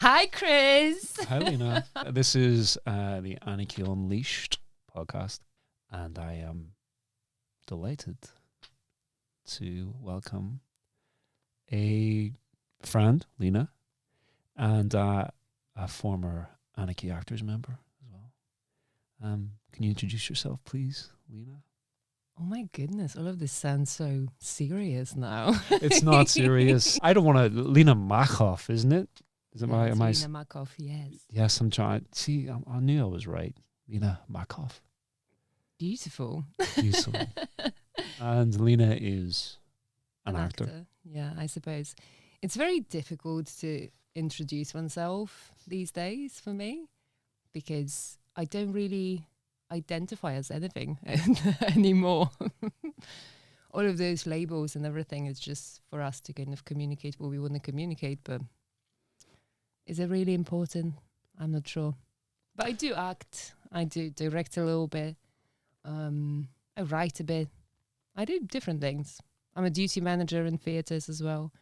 Hi, Chris. Hi, Leena. This is the Anarchy Unleashed podcast, and I am delighted to welcome a friend, Leena, and a former Anarchy Actors member as well. Can you introduce yourself, please, Leena? Oh my goodness, all of this sounds so serious now. It's not serious. I don't want to. Leena Makoff, isn't it? Is it Leena Makoff, yes. Yes, I'm trying. See, I knew I was right. Leena Makoff. Beautiful. Beautiful. And Leena is an actor. Yeah, I suppose. It's very difficult to introduce oneself these days for me because I don't really identify as anything anymore. All of those labels and everything is just for us to kind of communicate what we want to communicate, but is it really important? I'm not sure. But I do act. I do direct a little bit. I write a bit. I do different things. I'm a duty manager in theatres as well.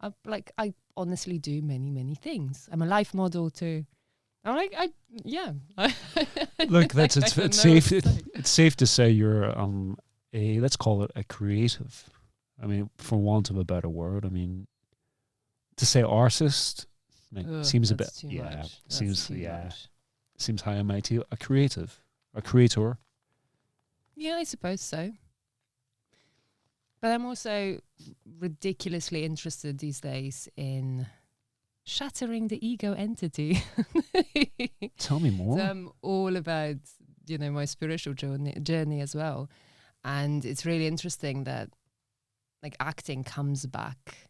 I honestly do many things. I'm a life model too. I'm like, yeah. Look, it's safe to say you're let's call it a creative. I mean, for want of a better word. I mean, to say artist seems a bit seems high and mighty. A creative, a creator. Yeah, I suppose so. But I'm also ridiculously interested these days in shattering the ego entity. Tell me more. So I'm all about, my spiritual journey as well. And it's really interesting that acting comes back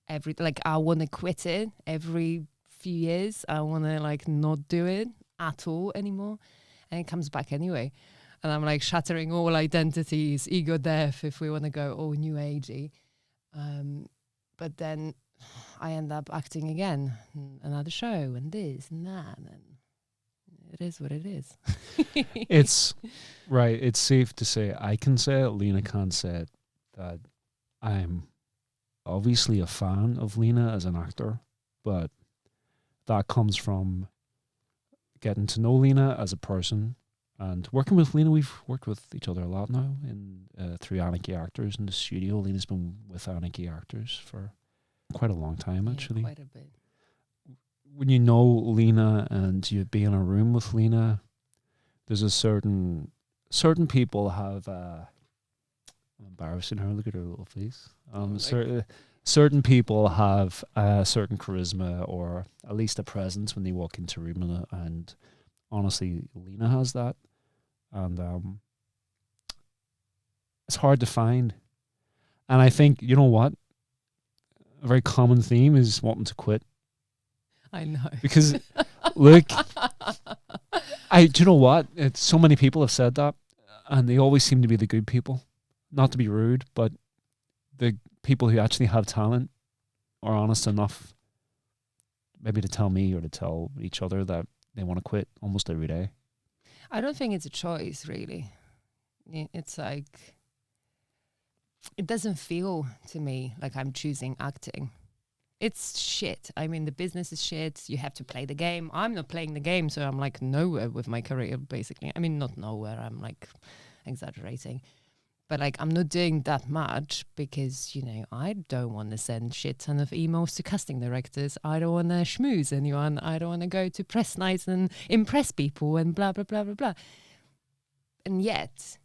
I want to quit it every few years. I want to not do it at all anymore. And it comes back anyway. And I'm shattering all identities, ego death, if we want to go all new agey. But then I end up acting again, another show and this and that. And it is what it is. It's right. It's safe to say, I can say it, Leena can't say it, that I'm obviously a fan of Leena as an actor, but that comes from getting to know Leena as a person. And working with Leena, we've worked with each other a lot now through Anarchy Actors in the studio. Leena's been with Anarchy Actors for quite a long time, actually. Quite a bit. When you know Leena and you be in a room with Leena, there's a certain people have. I'm embarrassing her. Look at her little face. Certain people have a certain charisma, or at least a presence when they walk into a room, and honestly, Leena has that. And it's hard to find. And I think, you know what? A very common theme is wanting to quit. I know. Because, look, do you know what? So many people have said that, and they always seem to be the good people. Not to be rude, but the people who actually have talent are honest enough maybe to tell me or to tell each other that they want to quit almost every day. I don't think it's a choice, really. It's it doesn't feel to me like I'm choosing acting. It's shit. I mean, the business is shit. You have to play the game. I'm not playing the game, so I'm nowhere with my career, basically. I mean, not nowhere. I'm exaggerating. But I'm not doing that much because, I don't want to send shit ton of emails to casting directors. I don't want to schmooze anyone. I don't want to go to press nights and impress people and blah, blah, blah, blah, blah. And yet,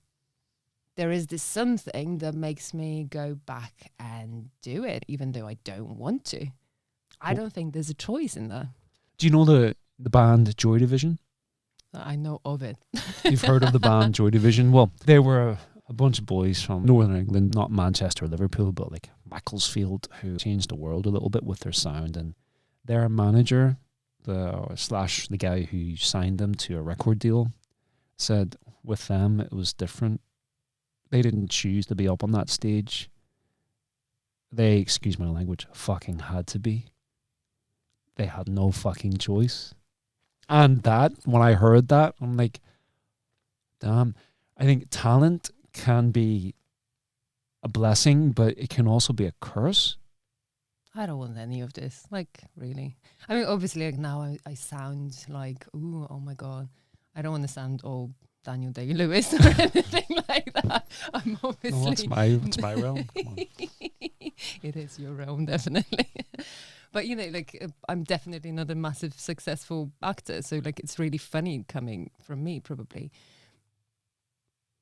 there is this something that makes me go back and do it, even though I don't want to. I don't think there's a choice in that. Do you know the band Joy Division? I know of it. You've heard of the band Joy Division? Well, they were a bunch of boys from Northern England, not Manchester or Liverpool, but Macclesfield, who changed the world a little bit with their sound. And their manager, the guy who signed them to a record deal, said with them it was different. They didn't choose to be up on that stage. They, excuse my language, fucking had to be. They had no fucking choice. And that, when I heard that, I'm like, damn. I think talent can be a blessing, but it can also be a curse. I don't want any of this. Like, really. I mean, obviously, like now I sound like, ooh, oh my God. I don't want to sound all Daniel Day-Lewis or anything like that. I'm obviously... No, it's my realm. Come on. It is your realm, definitely. But, you know, like, I'm definitely not a massive successful actor. So, like, it's really funny coming from me, probably.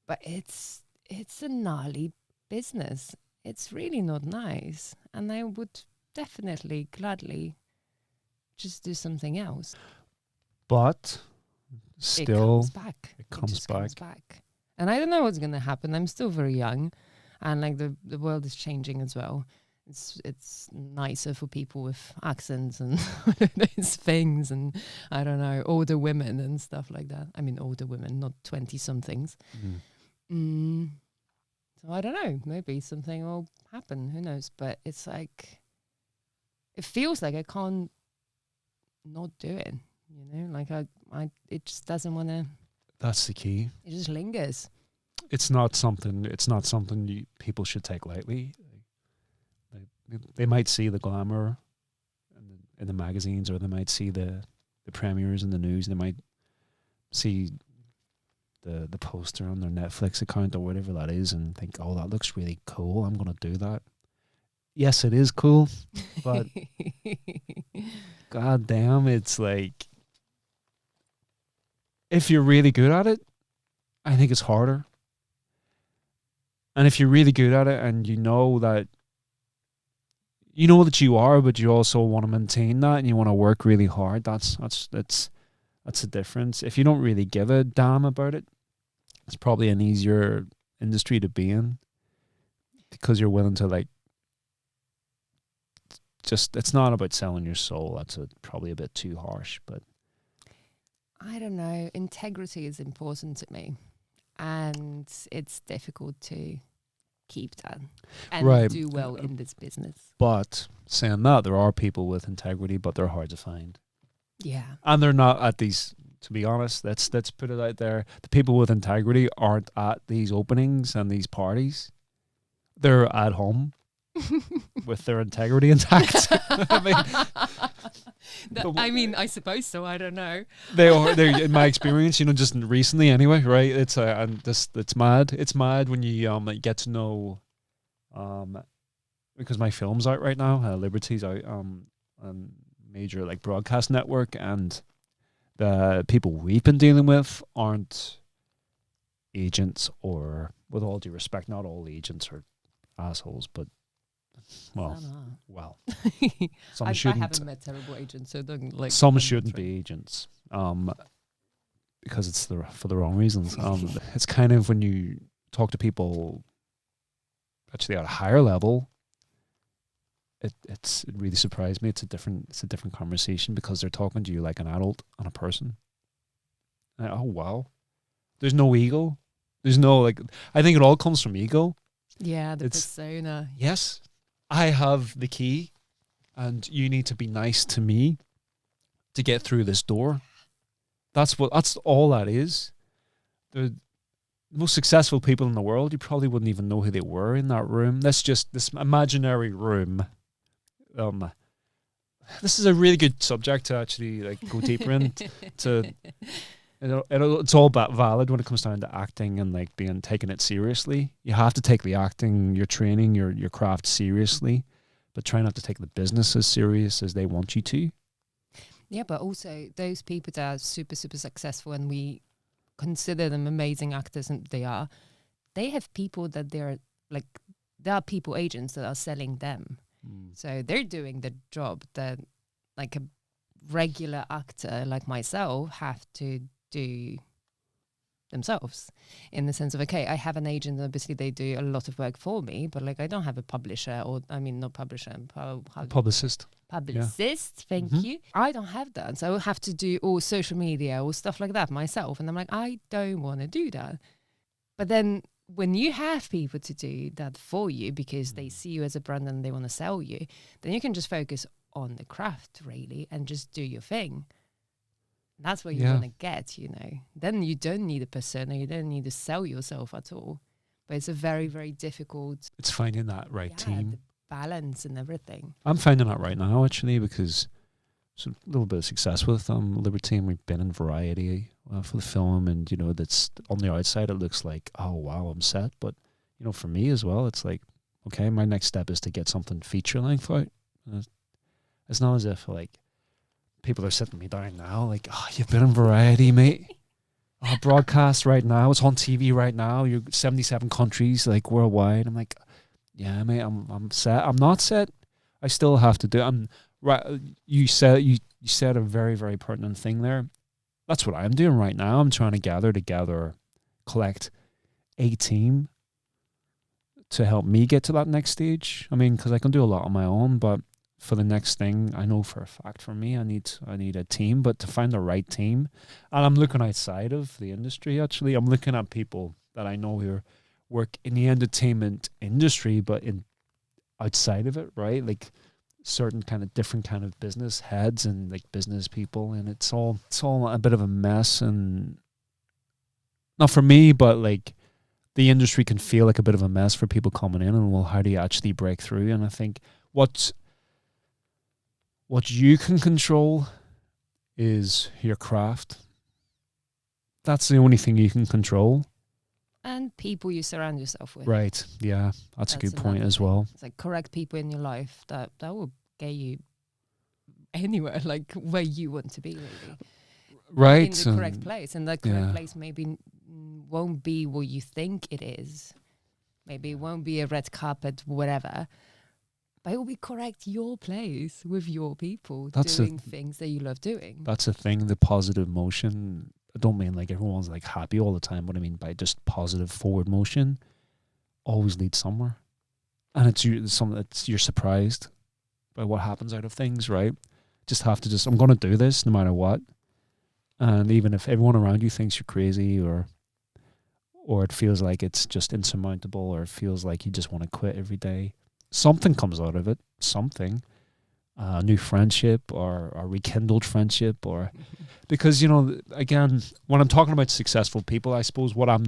But it's a gnarly business. It's really not nice. And I would definitely gladly just do something else. But still, it comes back. And I don't know what's going to happen. I'm still very young, and like the world is changing as well. It's nicer for people with accents and those things, and I don't know, older women and stuff like that. I mean, older women, not 20-somethings. So I don't know. Maybe something will happen. Who knows? But it's like, it feels like I can't not do it. You know, like it just doesn't want to. That's the key. It just lingers. It's not something people should take lightly. They might see the glamour in the magazines, or they might see the premieres in the news. They might see the poster on their Netflix account or whatever that is, and think, oh, that looks really cool. I'm going to do that. Yes, it is cool, but god damn, it's like, if you're really good at it, I think it's harder. And if you're really good at it and you know that you are, but you also want to maintain that and you want to work really hard, that's the difference. If you don't really give a damn about it, it's probably an easier industry to be in, because you're willing to, like, just, it's not about selling your soul. That's probably a bit too harsh, but I don't know. Integrity is important to me, and it's difficult to keep that and do well in this business. But saying that, there are people with integrity, but they're hard to find. Yeah. And they're not at these, to be honest, let's put it out there. The people with integrity aren't at these openings and these parties. They're at home with their integrity intact. I suppose so. I don't know. They're in my experience, just recently anyway, right? It's mad. It's mad when you get to know, because my film's out right now. LIBERTÉ's out on major like broadcast network, and the people we've been dealing with aren't agents, or, with all due respect, not all agents are assholes, but well, some I shouldn't. I haven't met terrible agents, so don't like. Some shouldn't be agents, because it's for the wrong reasons. It's kind of, when you talk to people actually at a higher level, it really surprised me. It's a different conversation, because they're talking to you like an adult and a person. And oh wow, there's no ego. There's no, like, I think it all comes from ego. Yeah, the persona. Yes, I have the key, and you need to be nice to me to get through this door. That's all that is. The most successful people in the world, you probably wouldn't even know who they were in that room. That's just this imaginary room. This is a really good subject to actually like go deeper into. It's all valid when it comes down to acting and like taking it seriously. You have to take the acting, your training, your craft seriously, but try not to take the business as serious as they want you to. Yeah, but also those people that are super, super successful, and we consider them amazing actors, and they have people that there are people agents that are selling them. So they're doing the job that like a regular actor like myself have to do themselves, in the sense of, okay, I have an agent, obviously they do a lot of work for me, but like I don't have a publisher, or not publisher, publicist. Thank you. I don't have that, so I have to do all social media or stuff like that myself, and I'm like, I don't want to do that. But then when you have people to do that for you, because they see you as a brand and they want to sell you, then you can just focus on the craft really and just do your thing. That's what you want to get, Then you don't need a persona. You don't need to sell yourself at all. But it's a very, very difficult... It's finding that right team. balance and everything. I'm finding that right now, actually, because it's a little bit of success with LIBERTÉ, and we've been in Variety for the film, and, you know, that's on the outside, it looks like, oh, wow, I'm set. But, you know, for me as well, it's like, okay, my next step is to get something feature-length out. It's not as if, like, people are sitting me down now, like, oh, you've been in Variety, mate. Oh, broadcast right now. It's on TV right now. You're 77 countries, like, worldwide. I'm like, yeah, mate, I'm set. I'm not set. I still have to do. I'm right. You said a very, very pertinent thing there. That's what I'm doing right now. I'm trying to gather, collect a team to help me get to that next stage. I mean, because I can do a lot on my own, but for the next thing, I know for a fact for me, I need a team. But to find the right team, and I'm looking outside of the industry. Actually, I'm looking at people that I know who work in the entertainment industry, but outside of it, right? Like certain kind of different kind of business heads and like business people, and it's all a bit of a mess. And not for me, but like the industry can feel like a bit of a mess for people coming in, and well, how do you actually break through? And I think what you can control is your craft. That's the only thing you can control. And people you surround yourself with. Right. Yeah. That's a good point as well. It's like correct people in your life that will get you anywhere, like where you want to be, really. Right. In the correct place. And that correct place maybe won't be what you think it is. Maybe it won't be a red carpet, whatever. But it will be correct your place with your people, doing things that you love doing. That's a thing, the positive motion. I don't mean like everyone's like happy all the time. What I mean by just positive forward motion always leads somewhere. And it's you're surprised by what happens out of things, right? Just have to I'm going to do this no matter what. And even if everyone around you thinks you're crazy or it feels like it's just insurmountable, or it feels like you just want to quit every day, something comes out of it, something. A new friendship or a rekindled friendship, or because, you know, again, when I'm talking about successful people, I suppose I'm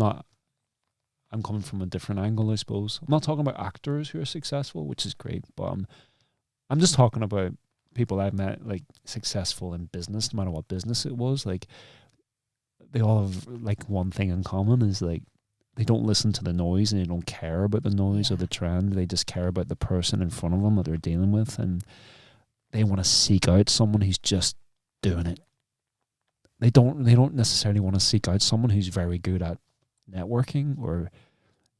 coming from a different angle, I suppose. I'm not talking about actors who are successful, which is great, but I'm just talking about people I've met, like, successful in business, no matter what business it was. Like, they all have, like, one thing in common is, like, they don't listen to the noise, and they don't care about the noise or the trend. They just care about the person in front of them that they're dealing with, and they want to seek out someone who's just doing it. They don't necessarily want to seek out someone who's very good at networking or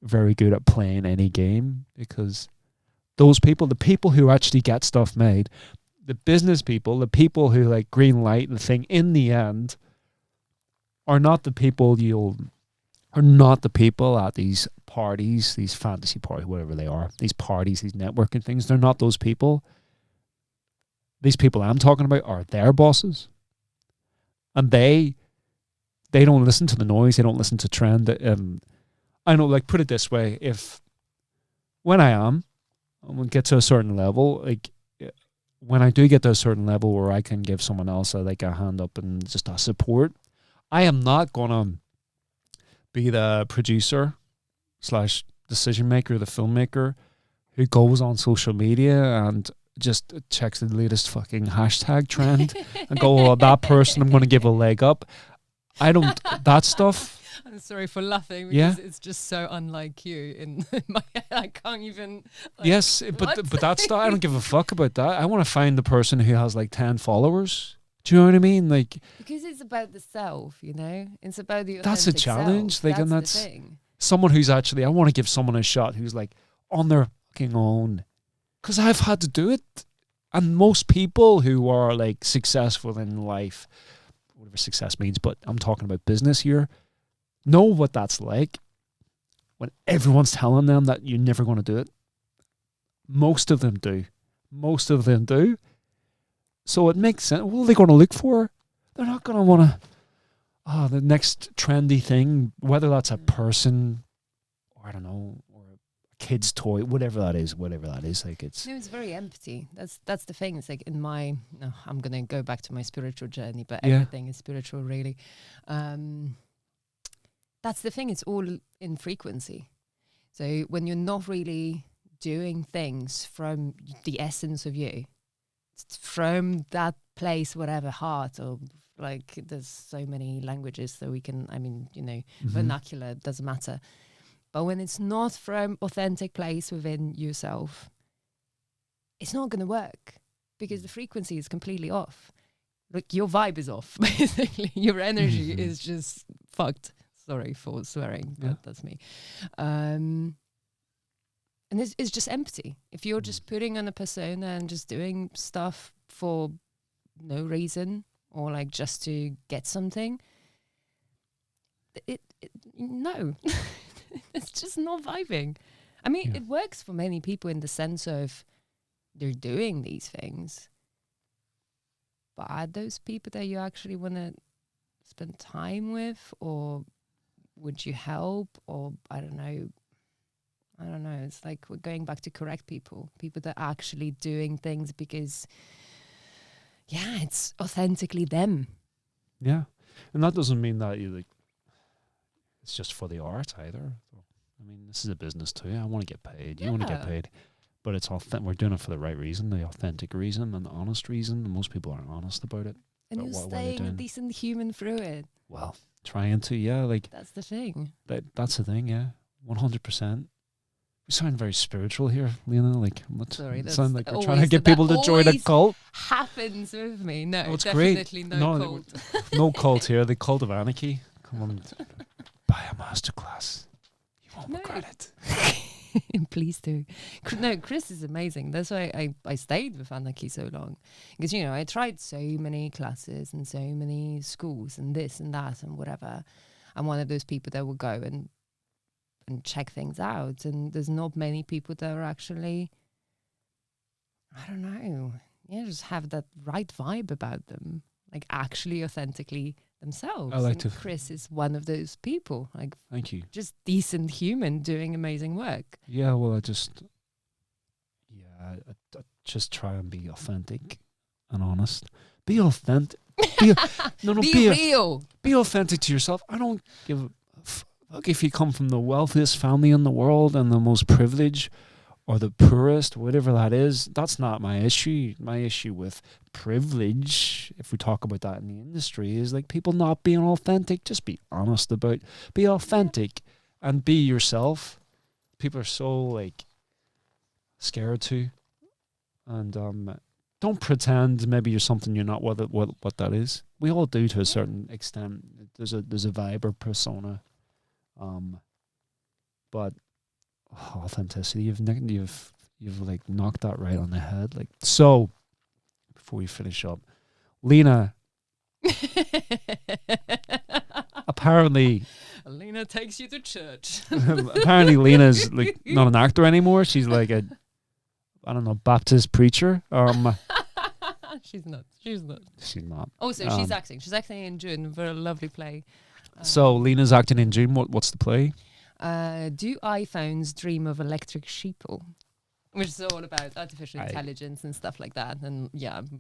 very good at playing any game, because those people, the people who actually get stuff made, the business people, the people who like green light the thing in the end, are not the people at these parties, these fantasy parties, whatever they are, these parties, these networking things. They're not those people. These people I'm talking about are their bosses. And they don't listen to the noise. They don't listen to trend. I know, like, put it this way. I'm going to get to a certain level, like, when I do get to a certain level where I can give someone else a hand up and just a support, I am not going to be the producer / decision maker, the filmmaker who goes on social media and just checks the latest fucking hashtag trend and go, oh, that person I'm going to give a leg up. I don't, that stuff. I'm sorry for laughing because it's just so unlike you in my head. I can't even. Like, yes, but that's I don't give a fuck about that. I want to find the person who has like 10 followers. Do you know what I mean? Like, because it's about the self, you know. It's about the. That's a challenge. Self. Like, that's and that's the thing. Someone who's actually. I want to give someone a shot who's like on their fucking own, because I've had to do it. And most people who are like successful in life, whatever success means, but I'm talking about business here, know what that's like when everyone's telling them that you're never going to do it. Most of them do. So it makes sense. What are they going to look for? They're not going to want to, the next trendy thing, whether that's a person or I don't know, or a kid's toy, whatever that is. Like, it's very empty. That's the thing. It's like I'm going to go back to my spiritual journey, but everything is spiritual, really. That's the thing. It's all in frequency. So when you're not really doing things from the essence of you, from that place, whatever, heart, or like there's so many languages that we can, I mean, you know, vernacular, doesn't matter. But when it's not from authentic place within yourself, it's not going to work because the frequency is completely off. Like your vibe is off, basically. Your energy is just fucked. Sorry for swearing, but that's me. And it's just empty. If you're just putting on a persona and just doing stuff for no reason or like just to get something, no, it's just not vibing. I mean, it works for many people in the sense of they're doing these things. But are those people that you actually want to spend time with, or would you help, or I don't know. It's like we're going back to correct people that are actually doing things because, it's authentically them. Yeah, and that doesn't mean that you like. It's just for the art either. I mean, this is a business too. I want to get paid. You want to get paid, but it's authentic. We're doing it for the right reason, the authentic reason, and the honest reason. And most people aren't honest about it. And you're staying a decent human through it. Well, trying to, like that's the thing. That's the thing, 100%. We sound very spiritual here, Leena. Like, sorry, that's sound like we're trying to get people to join a cult. Happens with me. No, it's definitely great. No cult. No cult here. The cult of anarchy. Come on, buy a masterclass. You won't regret it. Please do. No, Chris is amazing. That's why I stayed with anarchy so long, because I tried so many classes and so many schools and this and that and whatever. I'm one of those people that will go and check things out, and there's not many people that are actually, I don't know, just have that right vibe about them, like actually authentically themselves. I like to. Chris is one of those people. Like, thank you. Just decent human doing amazing work. Yeah, well, I just try and be authentic and honest. Be authentic. Be real. Be authentic to yourself. I don't give a fuck if you come from the wealthiest family in the world and the most privileged, or the poorest, whatever that is. That's not my issue. My issue with privilege, if we talk about that in the industry, is like people not being authentic. Just be honest about it. Be authentic and be yourself. People are so like scared to, and don't pretend maybe you're something you're not. What that is. We all do to a certain extent. There's a vibe or persona, but authenticity. You've like knocked that right on the head. Like, so before we finish up, Leena. Apparently, Leena takes you to church. Apparently, Leena's like not an actor anymore. She's like a, I don't know, Baptist preacher. She's not. She's not. Also, she's acting. She's acting in June for a lovely play. So Leena's acting in June. What's the play? Do iPhones Dream of Electric Sheeple? Which is all about artificial intelligence and stuff like that, and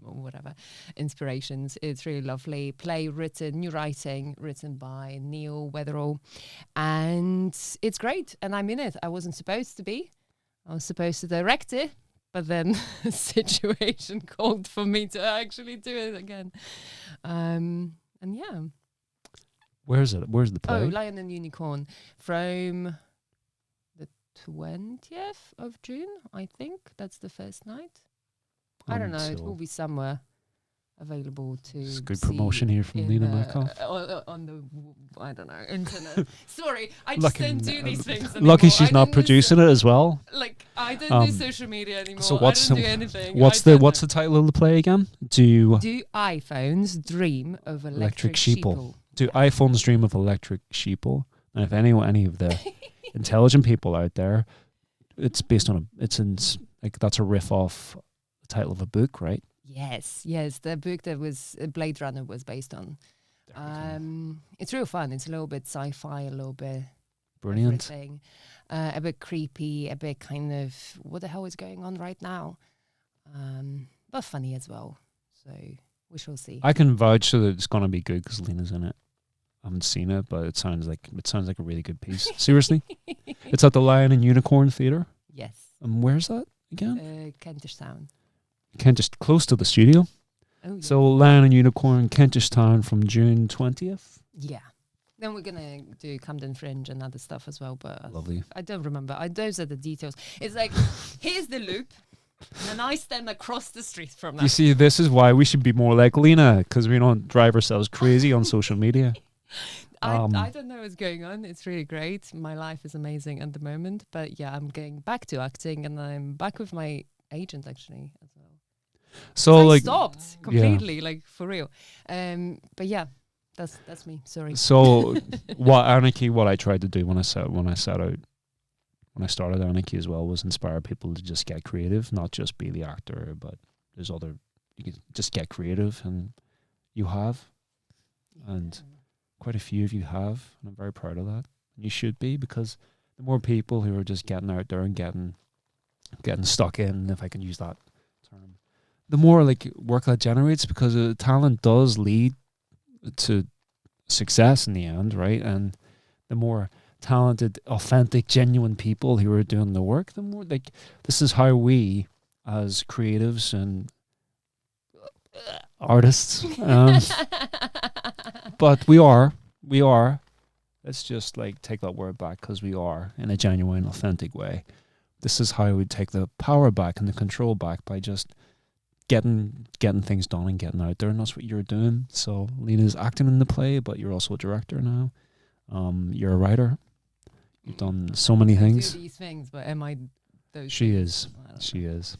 whatever inspirations. It's really lovely play, new writing written by Neil Weatherall, and it's great. And I'm in it. I wasn't supposed to be. I was supposed to direct it, but then the situation called for me to actually do it again. And yeah. Where's it? Where's the play? Oh, Lion and Unicorn from the 20th of June, I think. That's the first night. I don't know. It will be somewhere available to It's good promotion here from Leena Makoff. On the, I don't know, internet. Sorry, I just don't do these things anymore. Lucky she's not producing it as well. Like, I don't do social media anymore. So I don't do anything. What's the title of the play again? Do iPhones Dream of Electric Sheeple? Do iPhones Dream of Electric Sheeple? And if any of the intelligent people out there, it's based on that's a riff off the title of a book, right? Yes, the book that was Blade Runner was based on. It's real fun. It's a little bit sci-fi, a little bit brilliant, everything. A bit creepy, a bit kind of what the hell is going on right now, but funny as well. So we shall see. I can vouch that it's gonna be good because Leena's in it. I haven't seen it, but it sounds like a really good piece. Seriously, it's at the Lion and Unicorn Theatre. Yes, And where's that again? Kentish Town. Kentish, close to the studio. Oh, yeah. So Lion and Unicorn, Kentish Town from June 20th. Yeah. Then we're going to do Camden Fringe and other stuff as well. But Lovely. I don't remember. Those are the details. It's like, here's the loop. And I stand across the street from that. You see, this is why we should be more like Leena, because we don't drive ourselves crazy on social media. I don't know what's going on. It's really great. My life is amazing at the moment. But yeah, I'm going back to acting, and I'm back with my agent actually as well. So I like stopped completely, like for real. But yeah, that's me. Sorry. So what I tried to do when I started Anarchy as well was inspire people to just get creative, not just be the actor, but you can just get creative, and you have, and quite a few of you have, and I'm very proud of that. You should be, because the more people who are just getting out there and getting stuck in, if I can use that term, the more like work that generates, because talent does lead to success in the end, right? And the more talented, authentic, genuine people who are doing the work, the more like this is how we as creatives and artists but we are let's just like take that word back, because we are, in a genuine, authentic way. This is how we take the power back and the control back, by just getting things done and getting out there. And that's what you're doing. So Leena's acting in the play, but you're also a director now. You're a writer. You've done so many things. Do these things, but am I those? She things? is. She is.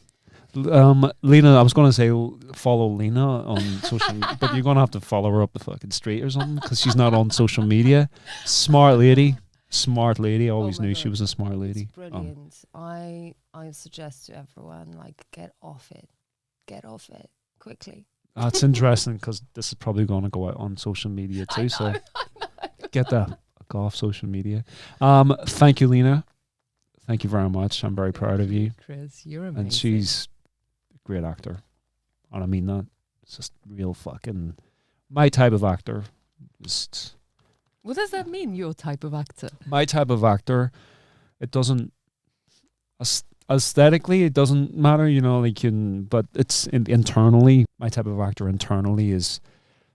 Leena, I was going to say follow Leena on social media, but you're going to have to follow her up the fucking street or something, because she's not on social media. Smart lady. I always knew she was a smart lady. It's brilliant. I suggest to everyone, like, get off it quickly. That's interesting, because this is probably going to go out on social media too. So get that off social media. Thank you, Leena. Thank you very much. I'm very proud of you, Chris. You're amazing. and she's a great actor, and I mean that. It's just real fucking my type of actor. Just what does that mean? Your type of actor? My type of actor. It doesn't aesthetically. It doesn't matter, but it's internally. My type of actor internally is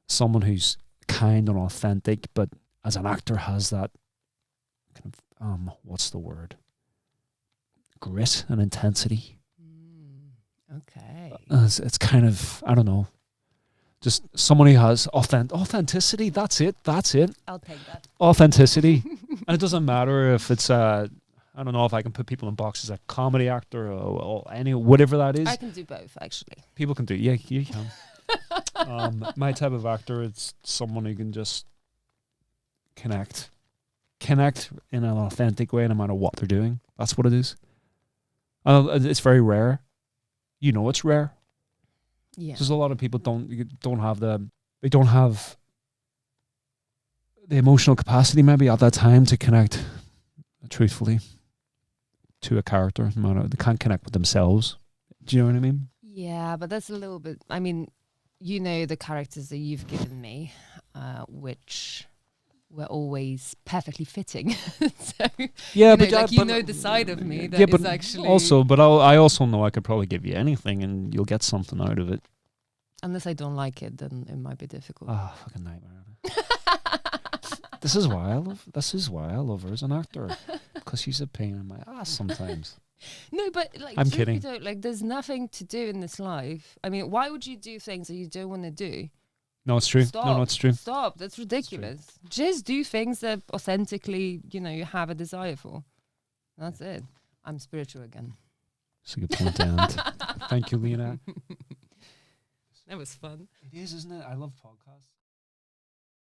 someone who's kind and authentic, but as an actor has that kind of what's the word? Grit and intensity. Okay. It's kind of, I don't know, just someone who has authenticity. That's it. I'll take that. Authenticity. And it doesn't matter if it's I don't know if I can put people in boxes, a comedy actor or any, whatever that is. I can do both, actually. People can do, yeah, you can. My type of actor, it's someone who can just connect in an authentic way, no matter what they're doing. That's what it is. It's very rare. It's rare. Yeah. Because a lot of people don't have the emotional capacity maybe at that time to connect truthfully to a character. No matter, they can't connect with themselves. Do you know what I mean? Yeah, but that's a little bit. I mean, the characters that you've given me, which were always perfectly fitting. So, yeah, the side of me that is actually also. But I also know I could probably give you anything, and you'll get something out of it. Unless I don't like it, then it might be difficult. Ah, fucking nightmare. This is why I love her as an actor, because she's a pain in my ass sometimes. No, but I'm kidding. There's nothing to do in this life. I mean, why would you do things that you don't want to do? No, it's true. Stop. No, it's true. Stop. That's ridiculous. Just do things that authentically, you have a desire for. That's it. I'm spiritual again. That's a good point to end. Thank you, Leena. That was fun. It is, isn't it? I love podcasts.